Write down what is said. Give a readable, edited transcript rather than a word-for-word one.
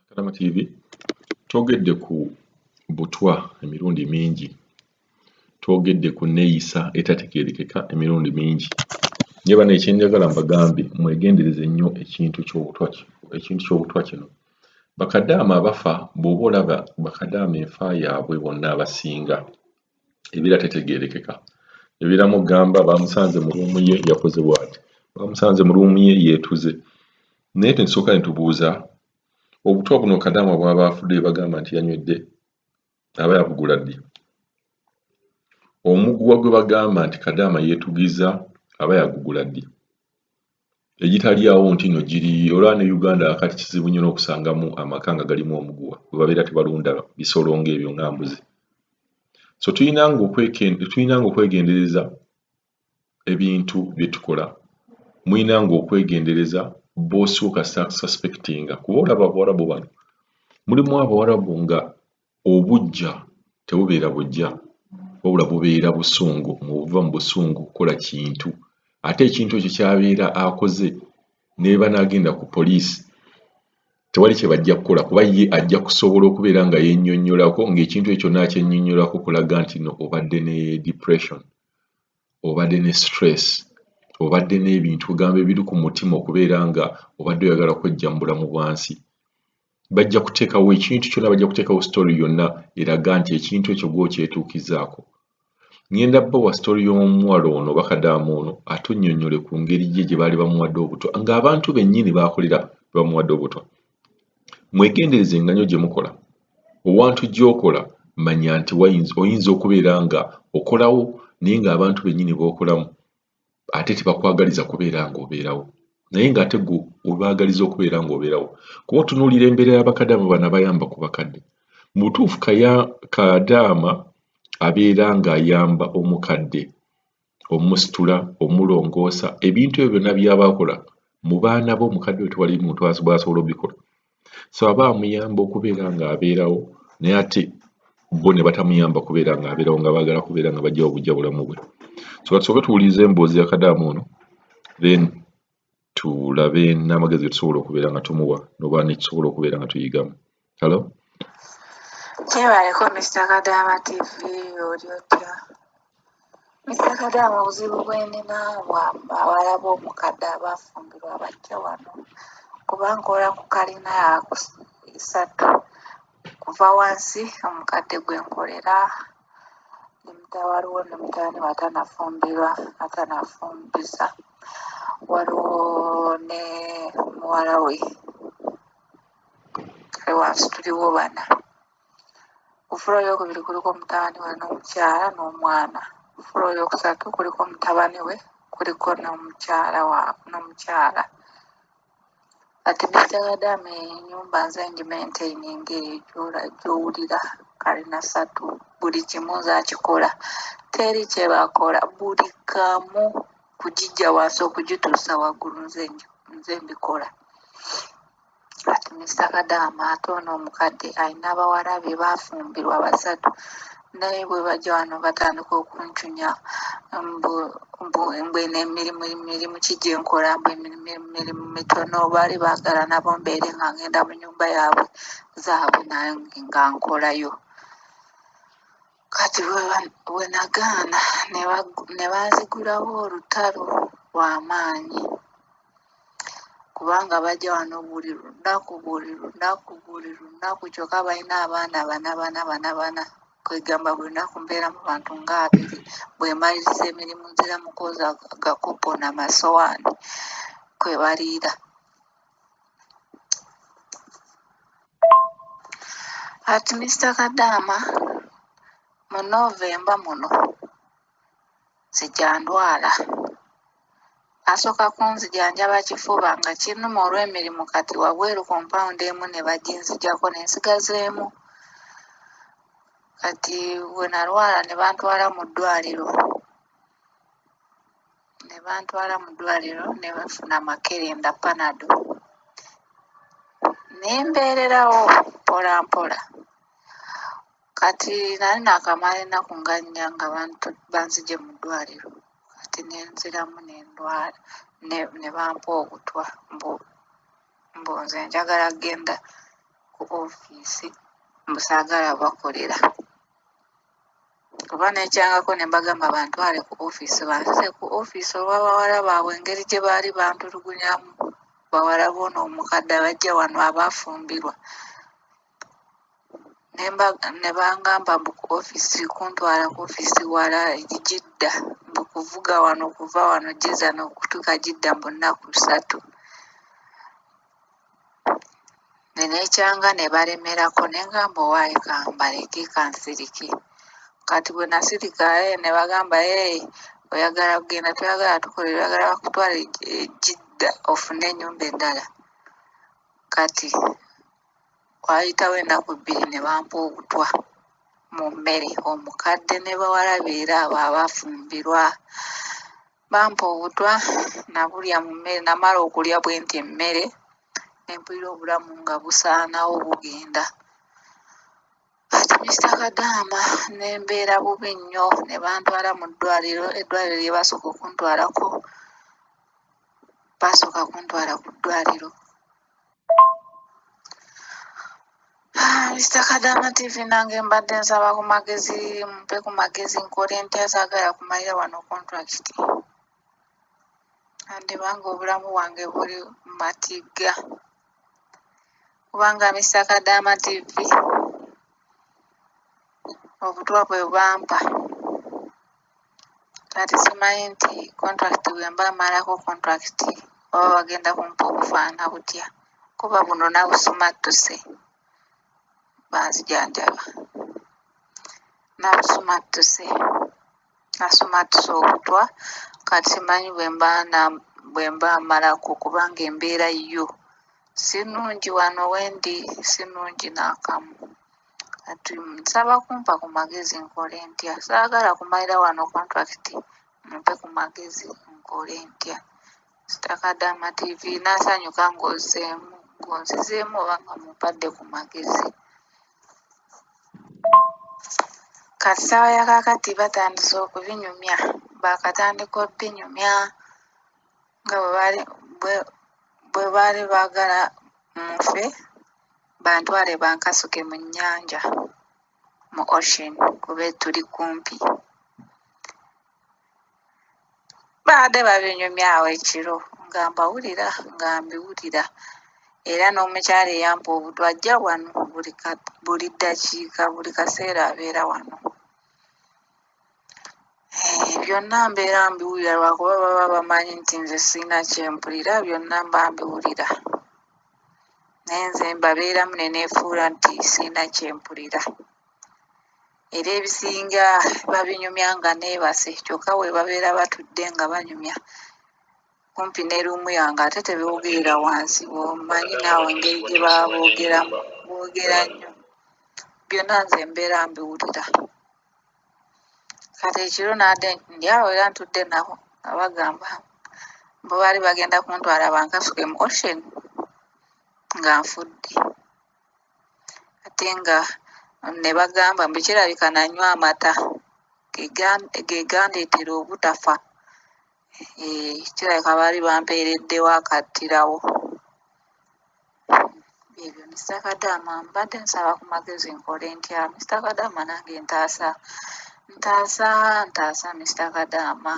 Kadaama TV twogedde ku butwa emirundi mingi, twogedde ku neeyisa etategeerekeka emirundi mingi. Naye bano ekyenjagala mbagambe mwegendereze nnyo ekintu ky'obutwa kino. Bakadaama abafa bw'oba olaba bakadaama enfa yaabwe bonna abasinga ebeera tetegeerekeka. Ebeeramu gamba bamusanze mu luumu ye yakoze bw'ati, bamusanze mu luumu ye yeetuze. Naye tusooka ne tubuuza obutwa buno Kadaama bw'aba afudde bagamba nti yanywedde aba yabugula ddi? Omuguwa gwe bagamba nti Kadaama yeetugiza aba yagugula ddi? Egitali awo nti nno giri olwa ne Uganda akati kizibu nnyo n'okusangamu amaka nga galimu omuguwa bwe babeera tebalunda bisolo ng'ebyo nga mbuzi. So tulinanga okwegendereza ebintu bye tukola, mulinanga okwegendereza b'osooka suspectinga kuba olaba Abawarabu bano mulimu Abawarabu nga obuggya tebubeera bujja wabula bubeera busungu, obuva mu busungu kukola kintu ate ekintu ekyo ky'abeera akoze ne banaagenda ku poliisi tewali kye bajja kukola kuba ye ajja kusobola okubeera nga yennyonnyolako ng'ekintu ekyo n'akyennyonnyolako kulaga nti no obadde ne depression, obadde ne stress, obadde n'ebintu ogamba ebiri ku mutima okubeera nga obadde oyagala kwejja mu bulamu bwansi. Bajja kuteekawo ekintu kyonna, bajja kuteekawo story yonna eraga nti ekintu ekyo gw'okyetuukizaako. Ngenda bbawa story y'omuwala ono oba Kadaama ono atunnyonnyole ku ngeri ye gye baali bamuwadde obutwa ng'abantu bennyini baakolera bamuwadde obutwa. Mwegenderezenga nnyo gye mukola. Owantu gy'okola manya nti oyinza okubeera nga okolawo naye ng'abantu bennyini b'okolamu ate tebakwagaliza kubeera ng'obeerawo. Naye ng'ate ggwe obaagaliza okubeera ng'obeerawo. Kuba otunuulira embeera y'Abakadaama bano abayamba ku bakadde. Mu butuufu Kadaama abeera ng'ayamba omukadde, omusitula, omulongoosa, ebintu ebyo byonna by'aba akola mu baana be omukadde we tewali muntu bw'asobola obikola. So aba amuyamba okubeera ng'abeerawo naye ate bo ne batamuyamba kubeera ng'abeerawo nga baagala kubeera nga bajja obujja bulamu bwe. So tusooke tuwulirize emboozi ya Kadaama ono then tulabe n'amagezi ge tusobola okubeera nga tumuwa n'oba ne tusobola okubeera nga tuyigamu. Hello? Kyebaleko Mr. Kadaama TV oli otya? Mr. Kadaama obuzibu bwe nina bw'abawala b'omukadde abaafumbirwa bajja wano kubanga ola ku kalina yakusatu kuva wansi omukadde gwe nkolera ne waliwo ne mutabani we atanafumbirwa atanafumbiza, waliwo ne muwala we kale wansi tuliwo bana. Ku ffulo eyookubiri kuliko mutabani we n'omukyala n'omwana. Ku ffulo eyookusatu kuliko mutabani we kuliko n'omukyala. Kati Mr. Kadaama ennyumba nze ngimaintaininga gy'owulira kalina ssatu buli kimu nze akikola teri kye bakola buli kamu kugijja wansi okugituusa waggulu nze mbikola. Kati Mr. Kadaama ate ono omukadde alina abawala be baafumbirwa basatu naye bwe bajja wano batandika okuncunya mbwe n'emirimu ki gye nkola mbwe emirimu mitono baali baagala nabo mbeere nga ngenda mu nnyumba yaabwe zaabwe nange nga nkolayo. Kati bwe nagaana ne baazigulawo olutalo lw'amaanyi kubanga bajja wano buli lunaku kyokka balina abaana bana kwegamba buli lunaku mbeera mu bantu nga 2 bwe maliriza emirimu nzira mu kwoza agakopo n'amasowaani kwe baliira. Ati Mr. Kadaama mu Novemba muno nzijandwala asooka kunzijanjaba kifuba nga kinnuma olw'emirimu kati wabweru kompawundi emu ne baginzijjako ne nsigazeemu. Kati bwe nalwala ne bantwala mu ddwaliro ne bafuna makerenda panado ne mbeererawo mpola mpola. Kati nali naakamala ennaku nga 4 nga banzigye mu ddwaliro kati ne nziramu ne ndwala ne bampa obutwa mbu nze njagala kgenda ku ofiisi mbusaagala bakolera kuba nekyangako ne mbagamba bantwale ku ofiisi banzize ku ofiisi olw'abawala baabwe engeri gye baali bantulugunyamu bawala boona omukadde abajja wano abaafumbirwa ne bangamba mbu ku ofiisi kuntwala ku ofiisi wala Jidda mbu kuvuga wano kuva wano Jizza n'okutuuka Jidda mu nnaku 3 nenekyanga ne balemerako ne ngamba owaaye kambaleke kansirike kati bwe nasirika ne bagamba oyagala kugenda toyagala tukolere oyagala bakutwala Jidda ofune ennyumba endala kati wayitawo ennaku 2 ne bampa obutwa mu mmere omukadde ne bawala beera abo abaafumbirwa bampa obutwa nabulya mu mmere namala okulya bwenti emmere nempulira obulamu nga busaanawo bugenda ati Mr. Kadaama nembeera bubi nnyo ne bantwala mu eddwaliro lye basooka okuntwalako basooka kuntwala ku ddwaliro Mr. Kadaama TV nange mbadde nsaba ku magezi mumpe ku magezi nkole ntya saagala kumalira wano kontrakiti andibanga obulamu bwange buli matigga kubanga Mr. Kadaama TV obutwa bwe bampa kati simanyi nti kontrakiti bwe mba malako kontrakiti oba bagenda kumpa obufaana butya kuba buno nabusumattuse banzijanjaba nabusumattuse nasumattuse obutwa kati simanyi bwe mba malako kubanga embeera yo sinungi wano wendi sinungi n'akamu kati nsaba kumpa ku magezi nkole ntya saagala kumalira wano kontrakiti mumpe ku magezi nkole ntya Mr. Kadaama TV nasanyuka ng'onzizeemu oba nga mumpadde ku magezi kasaawa ya kaakati batandise okubinyumya bakatandika obinyumya nga bwe baali baagala nfe bantwale bankasuke mu nnyanja mu ocean kube tuli kumpi baadde babinyumya awo ekiro nga mbawulira nga mbiwulira era n'omukyala eyampa obutwa ajja wano buli ddakiika buli kaseera abeera wano byonna mbeera mbiwulira lwakuba baba bamanyi nti nze sirina kyempulira byonna mba mbiwulira naye nze mbabeeramu ne neefuula nti sirina kyempulira era ebisinga babinyumya nga neebase kyokka we babeera batudde nga banyumya kumpi ne ruumu yange ate teboogerera wansi omanyi naawe engeri gye baba boogeramu boogera nnyo byonna nze mbeera mbiwulira kati ekiro nadde ndi awo era ntudde nabo nga bagamba bwe baali bagenda kuntwala bankasuke mu ocean nga nfudde ate nga ne bagamba mbu kirabika nanywa amata ge gandeetera obutafa kirabika baali bampeereddewo akattirawo ebyo Mr. Kadaama mbadde nsaba ku magezi nkole ntya Mr. Kadaama nange ntaasa Mr. Kadaama